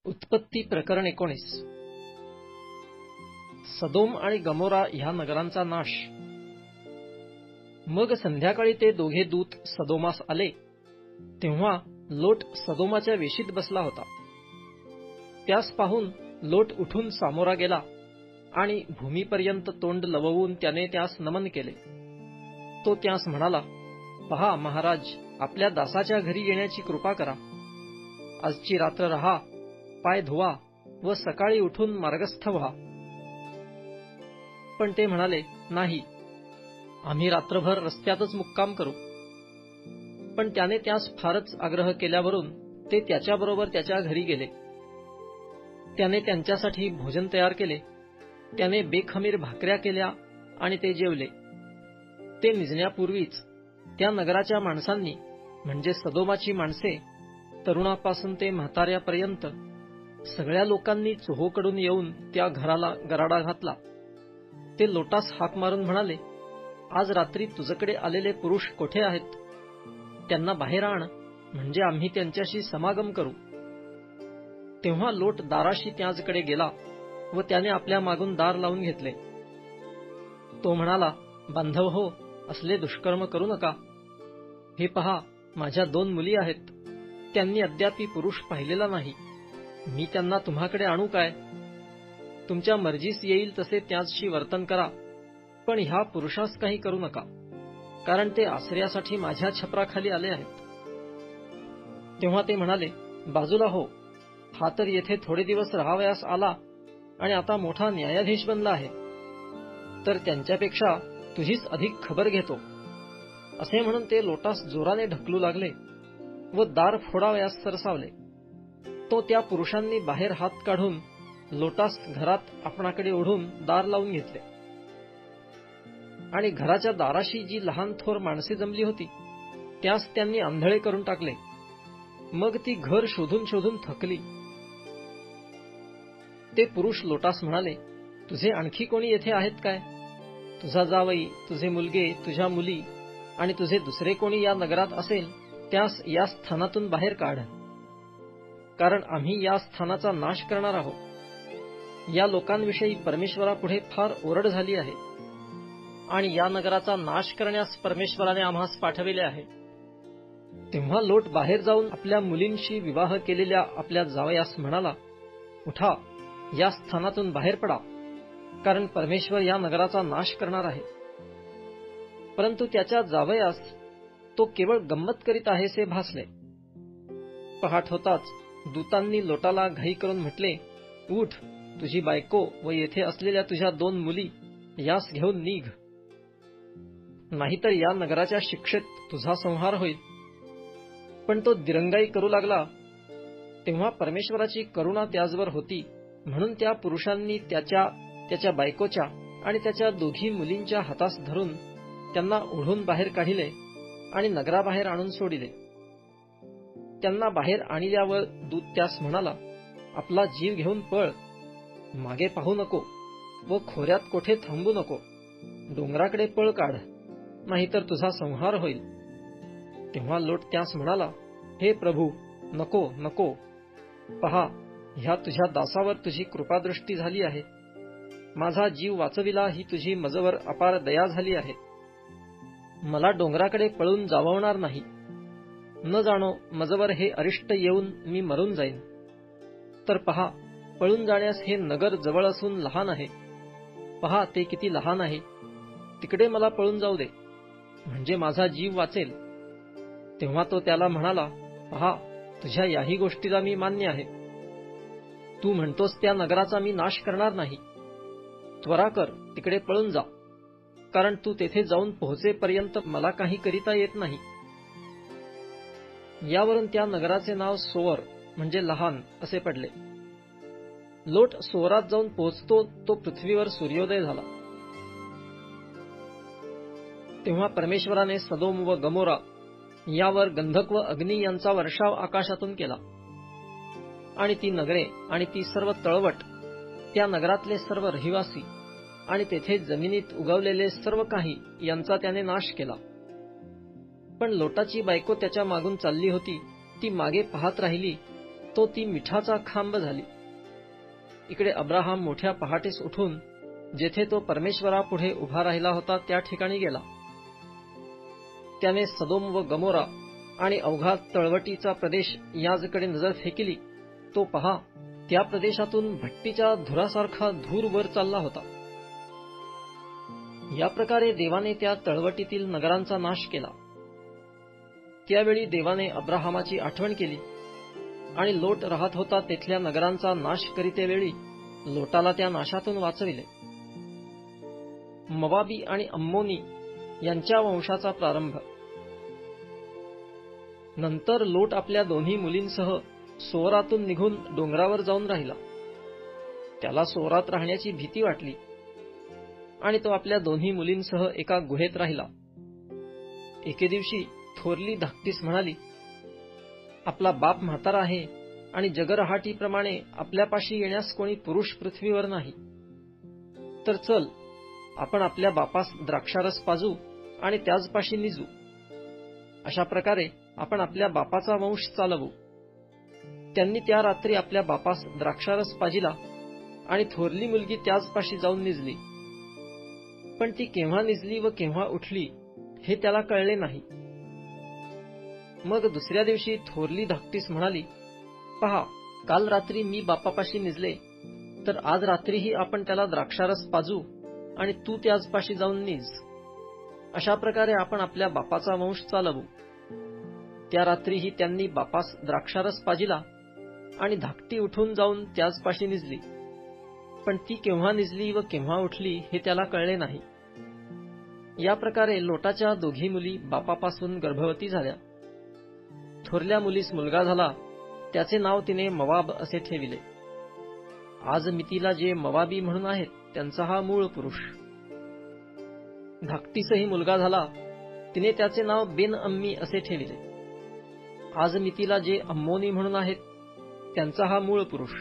उत्पत्ती प्रकरण 19. सदोम आणि गमोरा ह्या नगरांचा नाश. मग संध्याकाळी ते दोघे दूत सदोमास आले, तेव्हा लोट सदोमाच्या वेशीत बसला होता. त्यास पाहून लोट उठून सामोरा गेला आणि भूमीपर्यंत तोंड लववून त्याने त्यास नमन केले. तो त्यास म्हणाला, पहा महाराज, आपल्या दासाच्या घरी येण्याची कृपा करा. आजची रात्र रहा, पाय धुवा व सकाळी उठून मार्गस्थ व्हा. पण ते म्हणाले, नाही, आम्ही रात्रभर रस्त्यातच मुक्काम करू. पण त्याने त्यास फारच आग्रह केल्यावरून ते त्याच्याबरोबर त्याच्या घरी गेले. त्याने त्यांच्यासाठी भोजन तयार केले. त्याने बेखमीर भाकऱ्या केल्या आणि ते जेवले. ते निजण्यापूर्वीच त्या नगराच्या माणसांनी, म्हणजे सदोमाची माणसे, तरुणापासून ते म्हाताऱ्यापर्यंत सगळ्या लोकांनी चोहोकडून येऊन त्या घराला गराडा घातला. ते लोटास हाक मारून म्हणाले, आज रात्री तुझ्याकडे आलेले पुरुष कोठे आहेत? त्यांना बाहेर आण, म्हणजे आम्ही त्यांच्याशी समागम करू. तेव्हा लोट दाराशी त्याचकडे गेला व त्याने आपल्या मागून दार लावून घेतले. तो म्हणाला, बांधव हो, असले दुष्कर्म करू नका. हे पहा, माझ्या 2 मुली आहेत. त्यांनी अद्याप पुरुष पाहिलेला नाही. मी त्यांना तुम्हाकडे आणू काय? तुमच्या मर्जीस येईल तसे त्याचशी वर्तन करा, पण ह्या पुरुषास काही करू नका, कारण ते आश्रयासाठी माझ्या छपराखाली आले आहेत. तेव्हा ते म्हणाले, बाजूला हो, हा तर येथे थोडे दिवस राहावयास आला आणि आता मोठा न्यायाधीश बनला आहे, तर त्यांच्यापेक्षा तुझीच अधिक खबर घेतो. असे म्हणून ते लोटास जोराने ढकलू लागले व दार फोडावयास सरसावले. तो त्या पुरुषांनी बाहेर हात काढून लोटास घरात आपणाकडे ओढून दार लावून घेतले. आणि घराच्या दाराशी जी लहान थोर माणसे जमली होती, त्यास त्यांनी आंधळे करून टाकले. मग ती घर शोधून शोधून थकली. ते पुरुष लोटास म्हणाले, तुझे आणखी कोणी येथे आहेत काय? तुझा जावई, तुझे मुलगे, तुझ्या मुली आणि तुझे दुसरे कोणी या नगरात असेल, त्यास या स्थानातून बाहेर काढ, कारण आम्ही या स्थानाचा नाश करणार आहोत. या लोकांविषयी परमेश्वरापुढे फार ओरड झाली आहे आणि या नगराचा नाश करण्यास परमेश्वराने आम्हास पाठविले आहे. तेव्हा लोट बाहेर जाऊन आपल्या मुलींशी विवाह केलेल्या आपल्या जावयास म्हणाला, उठा, या स्थानातून बाहेर पडा, कारण परमेश्वर या नगराचा नाश करणार आहे. परंतु त्याच्या जावयास तो केवळ गंमत करीत आहेसे भासले. पहाट होताच दूतांनी लोटाला घाई करून म्हटले, उठ, तुझी बायको व येथे असलेल्या तुझ्या 2 मुली यास घेऊन निघ, नाहीतर या नगराच्या शिक्षेत तुझा संहार होईल. पण तो दिरंगाई करू लागला. तेव्हा परमेश्वराची करुणा त्याचवर होती, म्हणून त्या पुरुषांनी त्याच्या बायकोच्या आणि त्याच्या 2 मुलींच्या हातास धरून त्यांना ओढून बाहेर काढिले आणि नगराबाहेर आणून सोडिले. त्यांना बाहेर आणल्यावर दूत त्यास म्हणाला, आपला जीव घेऊन पळ, मागे पाहू नको व खोऱ्यात कोठे थांबू नको. डोंगराकडे पळ काढ, नाहीतर तुझा संहार होईल. तेव्हा लोट त्यास म्हणाला, हे प्रभू, नको नको. पहा, ह्या तुझ्या दासावर तुझी कृपादृष्टी झाली आहे. माझा जीव वाचविला ही तुझी मजवर अपार दया झाली आहे. मला डोंगराकडे पळून जाववणार नाही. न जाणो मजवर हे अरिष्ट येऊन मी मरून जाईन. तर पहा, पळून जाण्यास हे नगर जवळ असून लहान आहे. पहा, ते किती लहान आहे. तिकडे मला पळून जाऊ दे, म्हणजे माझा जीव वाचेल. तेव्हा तो त्याला म्हणाला, पहा, तुझ्या याही गोष्टीला मी मान्य आहे. तू म्हणतोस त्या नगराचा मी नाश करणार नाही. त्वरा कर, तिकडे पळून जा, कारण तू तेथे जाऊन पोहोचेपर्यंत मला काही करिता येत नाही. यावरून त्या नगराचे नाव सोअर, म्हणजे लहान, असे पडले. लोट सोअरात जाऊन पोहोचतो तो पृथ्वीवर सूर्योदय झाला. तेव्हा परमेश्वराने सदोम व गमोरा यावर गंधक व अग्नी यांचा वर्षाव आकाशातून केला. आणि ती नगरे आणि ती सर्व तळवट, त्या नगरातले सर्व रहिवासी आणि तेथे जमिनीत उगवलेले सर्व काही यांचा त्याने नाश केला. पण लोटाची बायको त्याच्या मागून चालली होती. ती मागे पाहत राहिली. तो ती मिठाचा खांब झाली. इकडे अब्राहाम मोठ्या पहाटेस उठून जेथे तो परमेश्वरापुढे उभा राहिला होता त्या ठिकाणी गेला. त्याने सदोम व गमोरा आणि अवघा तळवटीचा प्रदेश याजकडे नजर फेकिली. तो पहा, त्या प्रदेशातून भट्टीच्या धुरासारखा धूर वर चालला होता. या प्रकारे देवाने त्या तळवटीतील नगरांचा नाश केला. त्यावेळी देवाने अब्राहामाची आठवण केली आणि लोट राहत होता तेथल्या नगरांचा नाश करीतेवेळी लोटाला त्या नाशातून वाचविले. मोवाबी आणि अम्मोनी यांच्या वंशाचा प्रारंभ. नंतर लोट आपल्या दोन्ही मुलींसह सोरातून निघून डोंगरावर जाऊन राहिला. त्याला सोरात राहण्याची भीती वाटली आणि तो आपल्या दोन्ही मुलींसह एका गुहेत राहिला. एके दिवशी थोरली धाकटीस म्हणाली, आपला बाप म्हातारा आहे आणि जगरहाटीप्रमाणे आपल्यापाशी येण्यास कोणी पुरुष पृथ्वीवर नाही. तर चल, आपण आपल्या बापास द्राक्षारस पाजू आणि त्याचपाशी निजू. अशा प्रकारे आपण आपल्या बापाचा वंश चालवू. त्यांनी त्या रात्री आपल्या बापास द्राक्षारस पाजिला आणि थोरली मुलगी त्याचपाशी जाऊन निजली. पण ती केव्हा निजली व केव्हा उठली हे त्याला कळले नाही. मग दुसऱ्या दिवशी थोरली धाकटीस म्हणाली, पहा, काल रात्री मी बापापाशी निजले, तर आज रात्रीही आपण त्याला द्राक्षारस पाजू आणि तू त्याचपाशी जाऊन निज. अशा प्रकारे आपण आपल्या बापाचा वंश चालवू. त्या रात्रीही त्यांनी बापास द्राक्षारस पाजिला आणि धाकटी उठून जाऊन त्याचपाशी निजली. पण ती केव्हा निजली व केव्हा उठली हे त्याला कळले नाही. या प्रकारे लोटाच्या दोघी मुली बापापासून गर्भवती झाल्या. थोरल्या मुलीस मुलगा झाला, त्याचे नाव तिने मोवाब असे ठेविले. आज मितीला जे मोवाबी म्हणून आहेत त्यांचा हा मूळ पुरुष. धाकटीसही मुलगा झाला, तिने त्याचे नाव बेन अम्मी असे ठेविले. आज मितीला जे अम्मोनी म्हणून आहेत त्यांचा हा मूळ पुरुष.